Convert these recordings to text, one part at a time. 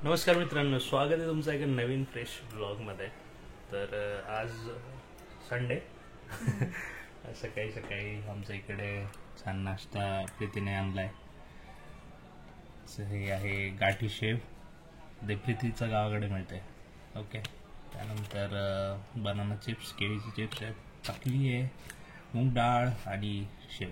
नमस्कार मित्रांनो, स्वागत आहे तुमचं एका नवीन फ्रेश ब्लॉगमध्ये. तर आज संडे सकाळी सकाळी आमच्या इकडे छान नाश्ता प्रीतीने आणलाय. हे आहे गाठी शेव, ते प्रीतीच्या गावाकडे मिळते. ओके, त्यानंतर बनाना चिप्स, केळीचे चिप्स आहेत, चकली आहे, मूग डाळ आणि शेव.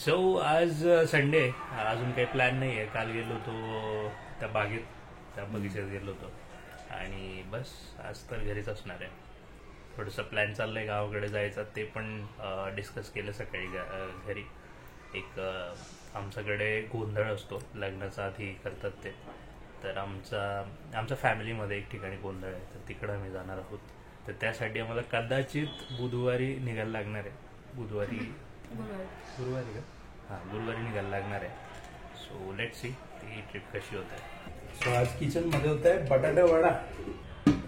सो आज संडे, अजून काही प्लॅन नाही आहे. काल गेलो होतो त्या बागेत, त्या बगीच्यात गेलो होतो आणि बस आज तर घरीच असणार आहे. थोडंसं प्लॅन चाललं आहे गावाकडे जायचं, ते पण डिस्कस केलं सकाळी घरी. एक आमच्याकडे गोंधळ असतो, लग्नाचा आधी करतात ते. तर आमच्या फॅमिलीमध्ये एक ठिकाणी गोंधळ आहे, तर तिकडं आम्ही जाणार आहोत. तर त्यासाठी आम्हाला कदाचित बुधवारी निघायला लागणार आहे. गुरुवारी का? हां, गुरुवारी निघायला लागणार आहे. सो लेट सी ती ट्रिप कशी होत आहे. सो आज किचनमध्ये होत आहे बटाटा वडा.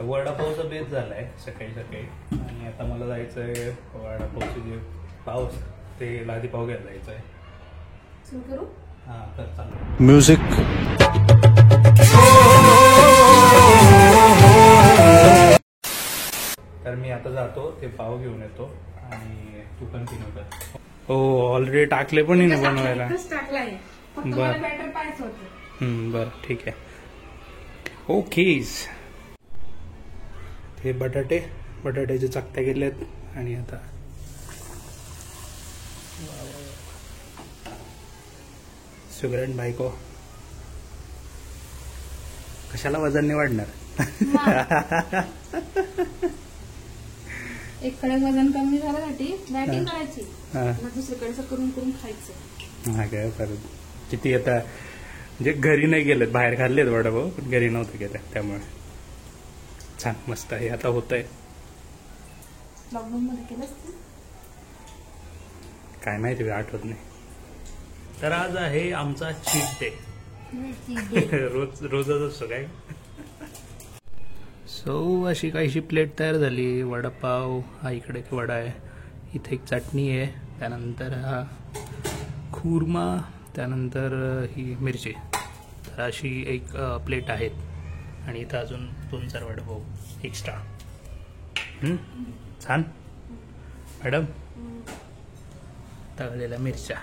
वडापावचा बेस झाला आहे सकाळी सकाळी, आणि आता मला जायचं आहे वडापावचे जे पाव ते लादी पाव घ्यायला जायचं आहे. सुरू करू? हां, तर चालू म्युझिक. तर मी आता जातो, ते पाव घेऊन येतो आणि तू कंटिन्यू कर. हो, ऑलरेडी टाकले पण नाही बनवायला. बरं ठीक आहे. ओकेज. हे बटाट्याचे चकत्या केल्यात आणि आता सुगरण बायको कशाला वजन नाही वाढणार. एककडे वजन कमी झाल्यासाठी डायटिंग करायची, दुसरीकडे करून करून खायचं. हा काय परत किती आता, म्हणजे घरी नाही गेलेत, बाहेर खाल्लेत वडापाव, पण घरी नव्हतं गेलं, त्यामुळे छान मस्त आहे. आता होत आहे. लॉकडाऊन मध्ये केलंच काय माहिती, आठवत नाही. तर आज आहे आमचा चीट डे. रोजच असतो काय. सो अशी काहीशी प्लेट तयार झाली. वडापाव, हा इकडे एक वडा आहे, इथे एक चटणी आहे, त्यानंतर हा खुर्मा, त्यानंतर ही मिरची. तर अशी एक प्लेट आहेत आणि इथं अजून 2-4 वडापाव एक्स्ट्रा. छान मॅडम. तळलेल्या मिरच्या.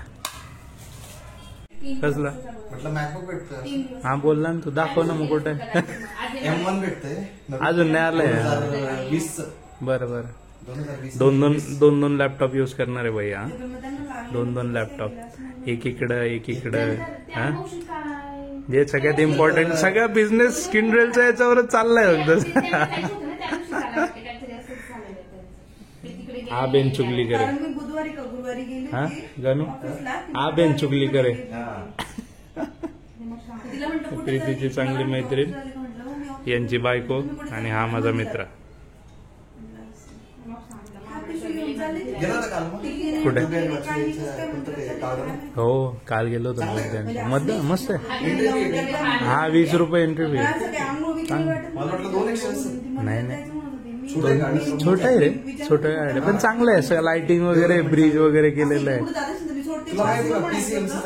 कसला म्हटलं मॅकबुक भेटतं. हा बोलला ना तू, दाखव ना मग कुठे. M1 भेटतंय अजून नाही आलंय. 2020. बरं बरं. 2020. दोन लॅपटॉप यूज करणार आहे भाई. हा, 2 लॅपटॉप, एक इकडं. हा, जे सगळ्यात इम्पॉर्टंट, सगळ्या बिझनेस स्किनड्रेलचा याच्यावरच चाललाय फक्त. हा बेन चुगली करे. हा गणू, हा बेन चुगली करे. प्रीतीची चांगली मैत्रीण, यांची बायको, आणि हा माझा मित्र. कुठे? हो, काल गेलो होतो मध्ये. मस्त आहे. हा 20 रुपये एंट्री फी. नाही छोटा आहे रे, छोटा आहे पण चांगलं आहे. सगळं लाइटिंग वगैरे, ब्रिज वगैरे केलेलं आहे.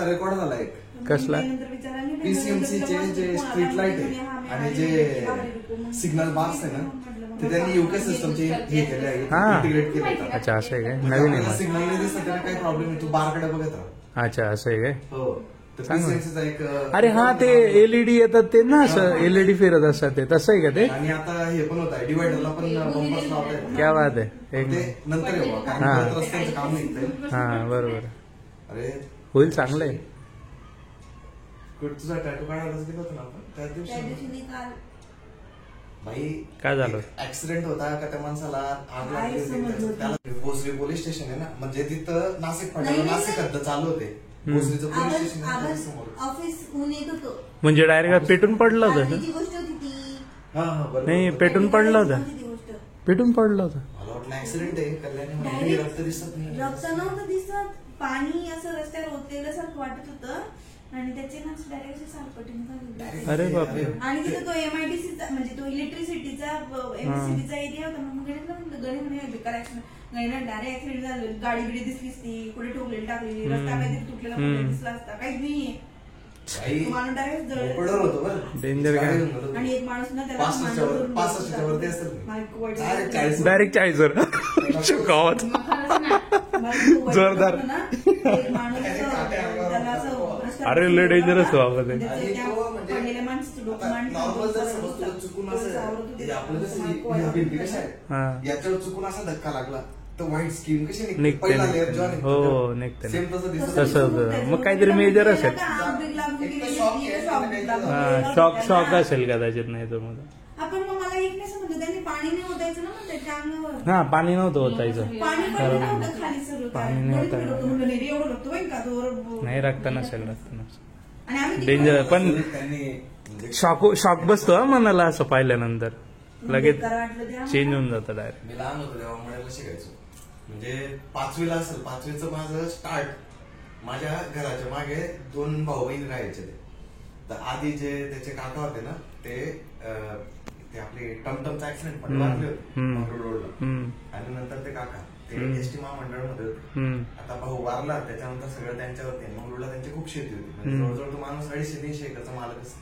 रेकॉर्ड झाला एक. कसला? पीसीएमसी चे जे स्ट्रीट लाईट आहे आणि जे सिग्नल बाक्स आहे ना, ते त्यांनी यूके सिस्टमचे हे केले आहे, इंटिग्रेट केले. अच्छा, असं आहे काय? नवीन आहे. सिग्नल नाही दिसत त्याला काही प्रॉब्लेम आहे, तू बारकडे बघत राहा. अच्छा, असं आहे काय? हो. पीसीएमसीचा एक. अरे हा, ते एलईडी येतात ते ना, असं एलईडी फिरत असतात ते, तसं आहे का ते? आणि आता हे पण होत आहे, डिवायडरला पण बंपर्स लावताय. क्या बात आहे. ते नंतर येऊ, कारण रस्त्याचं काम नाही. हा बरोबर. अरे होईल, चांगलं आहे. तुझा टॅटू काढायलाच गेलो होतो ना आपण त्या दिवशी. भाई काय झालं? ऍक्सिडेंट होता का त्या माणसाला, आग लागली होती त्याला. भोसरी पोलीस स्टेशन आहे ना, म्हणजे तिथं नाशिक फाट्याला नाशिक हद्द चालू होते. भोसरीचं पोलीस स्टेशन आहे समोर. म्हणजे डायरेक्ट पेटून पडलं होतं? नाही, पेटून पडलं होतं. पेटून पडलं होतं. मला वाटलं ऍक्सिडेंट आहे. कल्याणी रक्त दिसत नाही. रक्त नव्हतं दिसत, पाणी असं रस्त्यावर होतेलं सारखं वाटत होतं आणि त्याचे ना डायरेक्ट सारपटीने झाले. अरे बापरे. आणि तिथं तो एमआयडीसीचा, म्हणजे तो इलेक्ट्रिसिटीचा एमसीबीचा एरिया होता. मग गणी म्हणे बेकार ऍक्सिडेंट, गणीला डायरेक्ट ऍक्सिडेंट झालं. गाडी बिडी दिसलीच ती, कुठे ठोकलेली टाकलेली, रस्ता काहीतरी तुटलेला दिसला असता, काहीच नाहीये. काही तो माणूस डायरेक्ट जळ मोकळं होतं बरं. Danger काय? गाडी घेऊन गेलो. आणि एक माणूस ना त्याला 65 वर- 65 वरती असेल. मला खूप वाईट Direct वाटलं. 40 डायरेक्ट 40 वर गावात मग खरंच ना. मला खूप वाईट जोरदार. वाटलं ना. एक माणूस त्याला असं रस्त्यावर अरे, लय dangerous तो आवाज आहे. म्हणजे आणि त्या तो म्हणजे पडलेल्या माणसाचं डोकं आता माणसाचं नॉर्मल जर डोकं समज तुला असं चुकून थोडंसं असं आवरत होतं. हे आपलं कसं मला खूप वाईट ही भिंती कशा हा. आहे याच्यावर चुकून असा धक्का लागला तर व्हाईट स्किन कशी निघते, पहिला निघते. layer जेव्हा निघतो हो, तेव्हा निघते. सेम तसं दिसत तसं होतं. मग काहीतरी मेजर असेल. शॉक असेल कदाचित, नाही तर मग आपण मग मला एक नाही समजलं त्यांनी पाणी नाही ओतायचं ना मग त्याच्या अंगावर हा पाणी नव्हतं होतायचं. पाणी पण नव्हतं खाली सगळं काय. पाणी नाही बरीच ओतायचं. वेळ होतं. म्हणलं नाही रे, एवढं होतं होईल का तो नाही, रक्त नसेल, रक्त नसेल. आणि आम्ही डेंजर. पण त्यांनी म्हणजे शॉक बसतो हा मनाला असं पाहिल्यानंतर, लगेच वाटलं त्या चेंज होऊन जातं डायरेक्ट. मी लहान होतो तेव्हा मळ्याला शिकायचो. म्हणजे 5वीला असेल, 5वीचं माझं स्टार्ट. माझ्या घराच्या मागे 2 भाऊ बहीण राहायचे ते. तर आधी जे त्याचे काका होते ना ते आपले टमटमचा ऍक्सिडेंट पण वाचले होते मंगरूळ रोडला. आणि नंतर ते काका ते एसटी महामंडळमध्ये होते. आता भाऊ वारला त्याच्यानंतर सगळं त्यांच्यावरती. मंगरूळला त्यांची खूप शेती होती. म्हणजे जवळजवळ तो माणूस 250-300 एकरचा मालक असतो.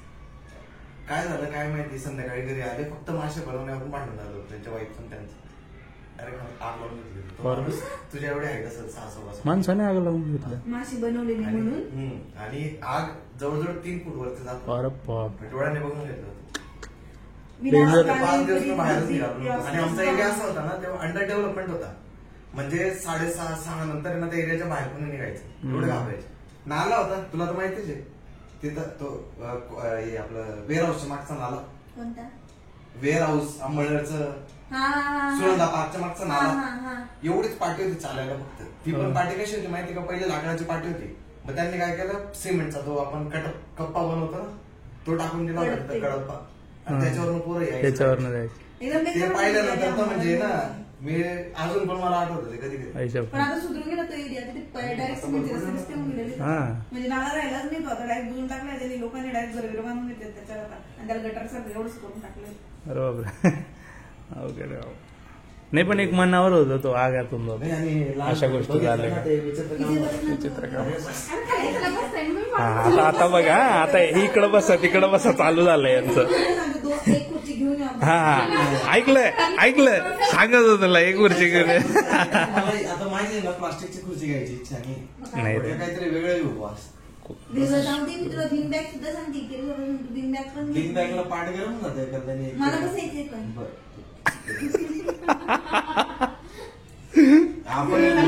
काय झालं काय माहिती, संध्याकाळी घरी आले फक्त मासे बनवण्यावरून भांडण झालं होतं त्यांच्या वाईफ पण त्यांचं. डायरेक्ट आग लावून घेतली. तो माणूस तुझ्या एवढे आहे असेल 6-6 माणसाने आग लावून घेतलं. माशी बनवली नाही म्हणून. आणि आग जवळजवळ 3 फूट वरती जात अरे बाप. डोळ्याने बघून घेतलं होतं. Danger. 5 दिवस मी बाहेरच निघालो. आणि आमचा एरिया असा होता ना तेव्हा अंडर डेव्हलपमेंट होता. म्हणजे 6:30-6 नंतर ना त्या एरियाच्या बाहेर पण निघायचं. एवढे घाबरायचे. नाला होता तुला तर माहितीच आहे तिथं तो हे आपलं वेअर हाऊसच्या मागचा नाला. कोणता? वेअर हाऊस अंबळनेरचं सुनंदा पार्कच्या मागचा नाला. एवढीच पाटी होती चालायला फक्त. ती पण पाटी कशी होती माहिती का, पहिले लाकडाची पाटी होती. मग त्यांनी काय केलं, सिमेंटचा तो आपण कप्पा बनवतो ना तो टाकून दिला होता कडप्पा. आणि त्याच्यावरनं पोरं यायची. त्याच्यावरनं जायचं. ते पाहिल्यानंतर तर म्हणजे ना मी अजून पण मला आठवत कधी कधी. आयुष्यात. पण आता सुधरून गेला तो एरिया. डायरेक्ट सिमेंटचे रस्ते होऊन गेलेले. हा. म्हणजे नाला राहिलाच नाही तो. आता डायरेक्ट बुजून टाकलाय त्यांनी. लोकांनी डायरेक्ट घर बांधून घेतले त्याच्यावर आणि त्याला गटर सर एवढंच करून टाकलंय. बरोबर. अवघड आहे. नाही पण एक मनावर होतं तो आगातून जातो. नाही, आणि अशा गोष्टी झाल्या का? विचित्र काम. हा, आता बघा, आता इकडं बसा तिकडं बसा चालू झालंय यांचं. एक खुर्ची घेऊन या. हा, ऐकलं सांगत होत तुला एक खुर्ची घेऊन ये. आता माहिती ना प्लास्टिकची खुर्ची घ्यायची इच्छा नाही रे. काहीतरी वेगळं घेऊ वास. वेगळं जाऊ दे. मी तुला बिन बॅग सुद्धा सांगते की बिन बॅग पण बिन बॅगला पाठ गरम जाते एखाद्याने. मला कसं येते पण आपल्याला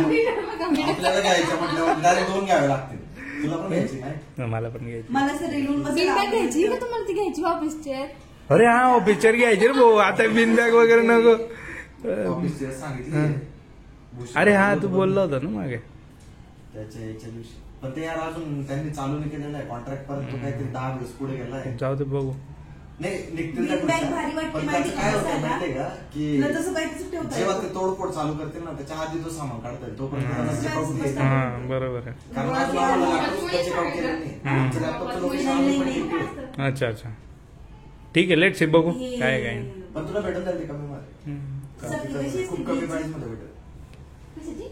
घ्यायचं म्हटल्यावर डायरेक्ट 2 घ्यावे लागतील. तुला पण घ्यायची नाही. मला पण घ्यायची. मला असं रेलून बिन बॅग घ्यायची का तुम्हाला ती घ्यायची ऑफिसचे? अरे हा, पिक्चर घ्यायची रे भाऊ. आता बिन बॅग वगैरे नको. ऑफिसची सांगितली. अरे हा, तू बोलला होता ना मागे. त्याच्या याच्या दिवशी पण ते यार अजून त्यांनी चालू नाही केलेलं आहे कॉन्ट्रॅक्ट. परत तो काहीतरी 10 दिवस पुढे गेलाय. जाऊ दे बघू. नाही निघतील त्या बिन बॅग खुर्च्या. भारी वाटते पण माहिती त्याचं काय होतं माहितीये का तुला की तसं काही तसं ठेवता जेव्हा येतं. ते तोडफोड चालू करतील ना त्याच्या आधी तो सामान काढता येईल. तोपर्यंत त्यांना चेकआउट घ्यायचं. हा, बरोबर आहे. कारण आज आम्हाला लॅपटॉप चेकआउट केलं नाही. आमच्या लॅपटॉपचं लोकेशन आम्ही पण घेतलं. अच्छा. ठीक आहे, लेट्स बघू काय काय. पण तुला भेटून जाईल ते कमी मध्ये. हम्म. खूप कमी प्राइस मध्ये भेटेल. कशाची?